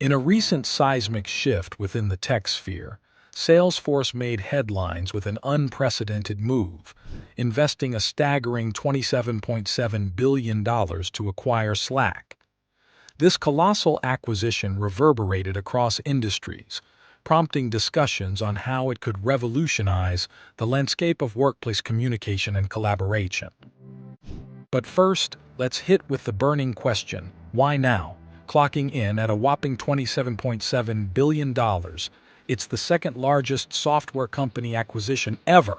In a recent seismic shift within the tech sphere, Salesforce made headlines with an unprecedented move, investing a staggering $27.7 billion to acquire Slack. This colossal acquisition reverberated across industries, prompting discussions on how it could revolutionize the landscape of workplace communication and collaboration. But first, let's hit with the burning question, why now? Clocking in at a whopping $27.7 billion, it's the second largest software company acquisition ever.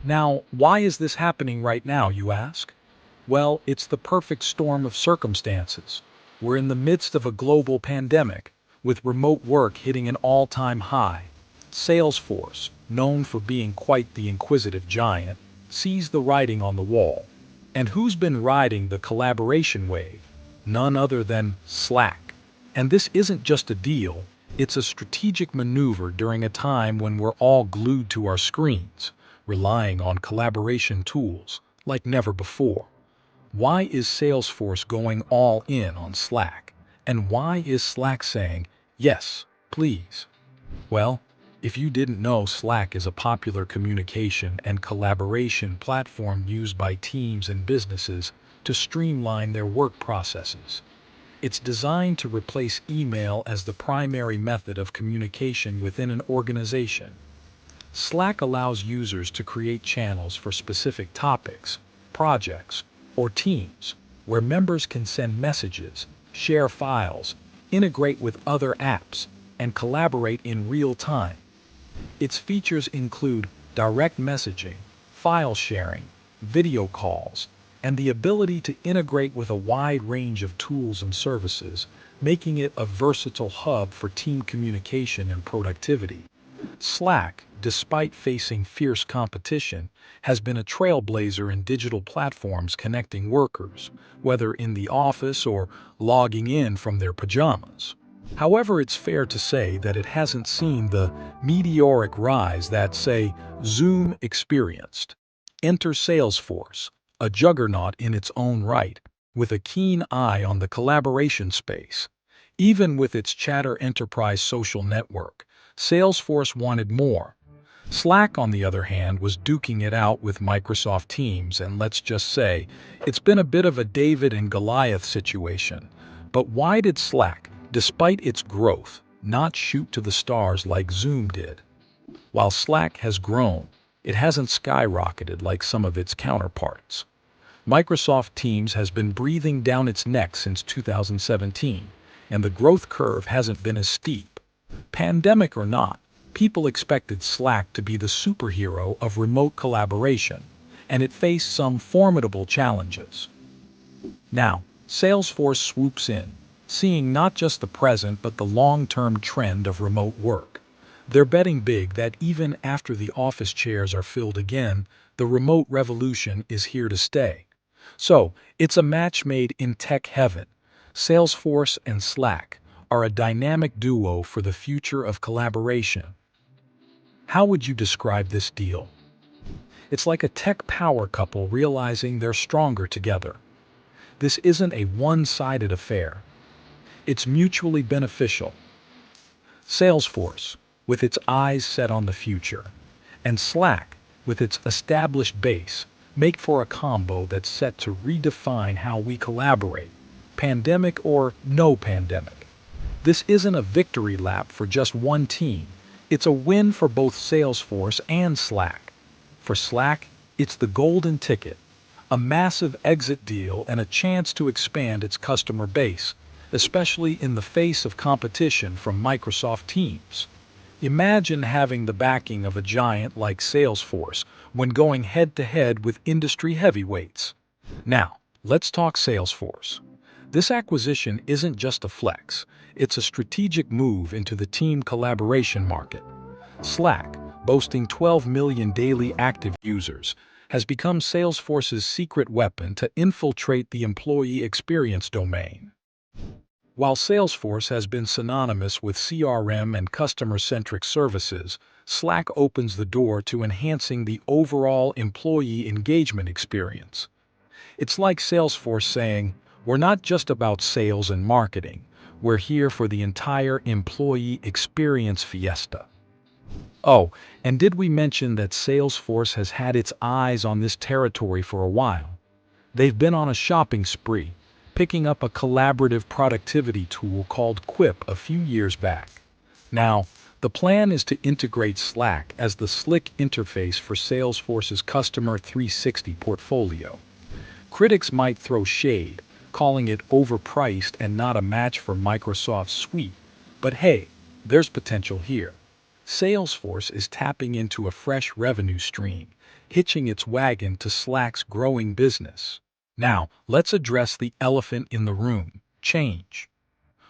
Now, why is this happening right now, you ask? Well, it's the perfect storm of circumstances. We're in the midst of a global pandemic, with remote work hitting an all-time high. Salesforce, known for being quite the inquisitive giant, sees the writing on the wall. And who's been riding the collaboration wave? None other than Slack. And this isn't just a deal, it's a strategic maneuver during a time when we're all glued to our screens, relying on collaboration tools like never before. Why is Salesforce going all in on Slack? And why is Slack saying, yes, please? Well, if you didn't know, Slack is a popular communication and collaboration platform used by teams and businesses to streamline their work processes. It's designed to replace email as the primary method of communication within an organization. Slack allows users to create channels for specific topics, projects, or teams, where members can send messages, share files, integrate with other apps, and collaborate in real time. Its features include direct messaging, file sharing, video calls, and the ability to integrate with a wide range of tools and services, making it a versatile hub for team communication and productivity. Slack, despite facing fierce competition, has been a trailblazer in digital platforms connecting workers, whether in the office or logging in from their pajamas. However, it's fair to say that it hasn't seen the meteoric rise that, say, Zoom experienced. Enter Salesforce, a juggernaut in its own right, with a keen eye on the collaboration space. Even with its Chatter enterprise social network, Salesforce wanted more. Slack, on the other hand, was duking it out with Microsoft Teams, and let's just say, it's been a bit of a David and Goliath situation. But why did Slack, despite its growth, not shoot to the stars like Zoom did? While Slack has grown, it hasn't skyrocketed like some of its counterparts. Microsoft Teams has been breathing down its neck since 2017, and the growth curve hasn't been as steep. Pandemic or not, people expected Slack to be the superhero of remote collaboration, and it faced some formidable challenges. Now, Salesforce swoops in, seeing not just the present but the long-term trend of remote work. They're betting big that even after the office chairs are filled again, the remote revolution is here to stay. So, it's a match made in tech heaven. Salesforce and Slack are a dynamic duo for the future of collaboration. How would you describe this deal? It's like a tech power couple realizing they're stronger together. This isn't a one-sided affair. It's mutually beneficial. Salesforce, with its eyes set on the future, and Slack, with its established base, make for a combo that's set to redefine how we collaborate, pandemic or no pandemic. This isn't a victory lap for just one team. It's a win for both Salesforce and Slack. For Slack, it's the golden ticket, a massive exit deal and a chance to expand its customer base, especially in the face of competition from Microsoft Teams. Imagine having the backing of a giant like Salesforce when going head-to-head with industry heavyweights. Now, let's talk Salesforce. This acquisition isn't just a flex, it's a strategic move into the team collaboration market. Slack, boasting 12 million daily active users, has become Salesforce's secret weapon to infiltrate the employee experience domain. While Salesforce has been synonymous with CRM and customer-centric services, Slack opens the door to enhancing the overall employee engagement experience. It's like Salesforce saying, we're not just about sales and marketing, We're here for the entire employee experience fiesta. Oh, and did we mention that Salesforce has had its eyes on this territory for a while? They've been on a shopping spree, picking up a collaborative productivity tool called Quip a few years back. Now, the plan is to integrate Slack as the slick interface for Salesforce's Customer 360 portfolio. Critics might throw shade, calling it overpriced and not a match for Microsoft's suite, but hey, there's potential here. Salesforce is tapping into a fresh revenue stream, hitching its wagon to Slack's growing business. Now, let's address the elephant in the room: change.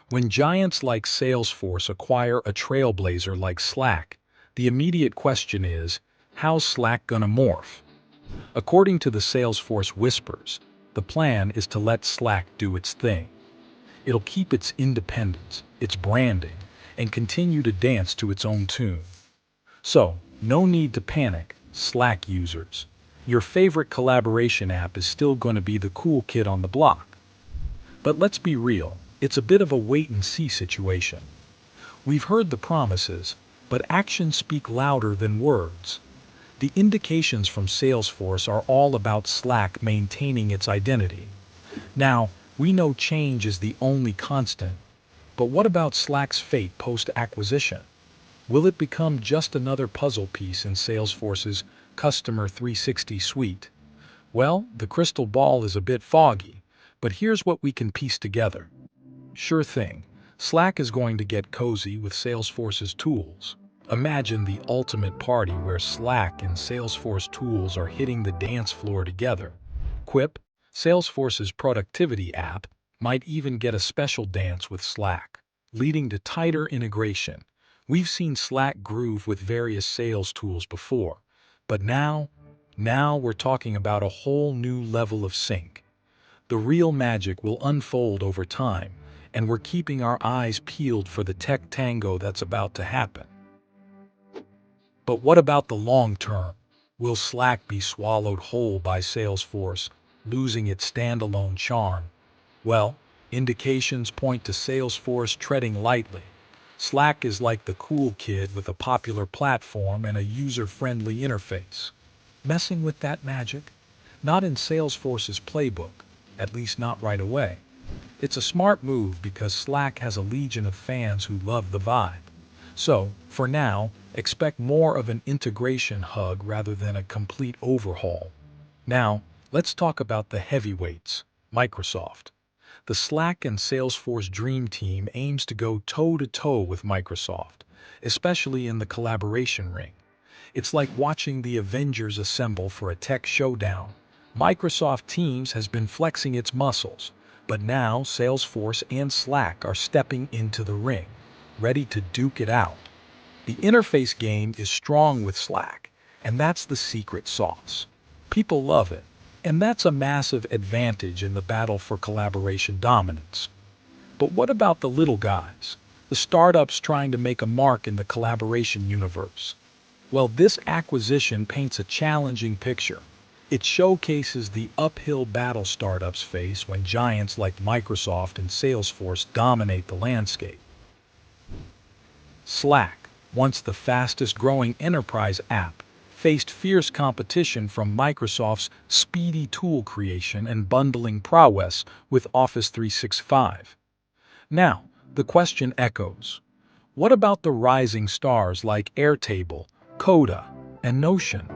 When giants like Salesforce acquire a trailblazer like Slack, the immediate question is, how's Slack gonna morph? According to the Salesforce whispers, the plan is to let Slack do its thing. It'll keep its independence, its branding, and continue to dance to its own tune. So, no need to panic, Slack users. Your favorite collaboration app is still going to be the cool kid on the block. But let's be real, it's a bit of a wait-and-see situation. We've heard the promises, but actions speak louder than words. The indications from Salesforce are all about Slack maintaining its identity. Now, we know change is the only constant, but what about Slack's fate post-acquisition? Will it become just another puzzle piece in Salesforce's Customer 360 suite? Well, the crystal ball is a bit foggy, but here's what we can piece together. Sure thing, Slack is going to get cozy with Salesforce's tools. Imagine the ultimate party where Slack and Salesforce tools are hitting the dance floor together. Quip, Salesforce's productivity app, might even get a special dance with Slack, leading to tighter integration. We've seen Slack groove with various sales tools before, but now we're talking about a whole new level of sync. The real magic will unfold over time, and we're keeping our eyes peeled for the tech tango that's about to happen. But what about the long term? Will Slack be swallowed whole by Salesforce, losing its standalone charm? Well, indications point to Salesforce treading lightly. Slack is like the cool kid with a popular platform and a user-friendly interface. Messing with that magic? Not in Salesforce's playbook, at least not right away. It's a smart move because Slack has a legion of fans who love the vibe. So, for now, expect more of an integration hug rather than a complete overhaul. Now, let's talk about the heavyweights, Microsoft. The Slack and Salesforce Dream Team aims to go toe-to-toe with Microsoft, especially in the collaboration ring. It's like watching the Avengers assemble for a tech showdown. Microsoft Teams has been flexing its muscles, but now Salesforce and Slack are stepping into the ring, ready to duke it out. The interface game is strong with Slack, and that's the secret sauce. People love it. And that's a massive advantage in the battle for collaboration dominance. But what about the little guys? The startups trying to make a mark in the collaboration universe? Well, this acquisition paints a challenging picture. It showcases the uphill battle startups face when giants like Microsoft and Salesforce dominate the landscape. Slack, once the fastest-growing enterprise app, faced fierce competition from Microsoft's speedy tool creation and bundling prowess with Office 365. Now, the question echoes. What about the rising stars like Airtable, Coda, and Notion?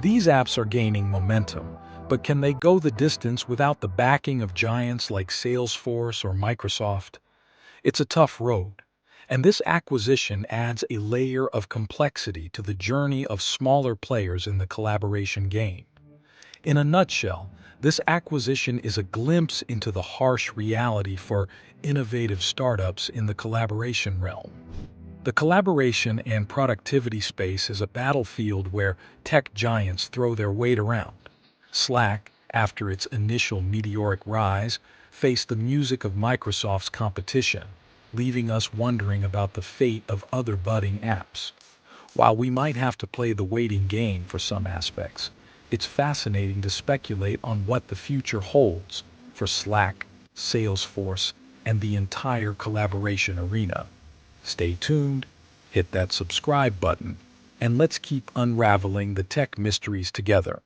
These apps are gaining momentum, but can they go the distance without the backing of giants like Salesforce or Microsoft? It's a tough road. And this acquisition adds a layer of complexity to the journey of smaller players in the collaboration game. In a nutshell, this acquisition is a glimpse into the harsh reality for innovative startups in the collaboration realm. The collaboration and productivity space is a battlefield where tech giants throw their weight around. Slack, after its initial meteoric rise, faced the music of Microsoft's competition, leaving us wondering about the fate of other budding apps. While we might have to play the waiting game for some aspects, it's fascinating to speculate on what the future holds for Slack, Salesforce, and the entire collaboration arena. Stay tuned, hit that subscribe button, and let's keep unraveling the tech mysteries together.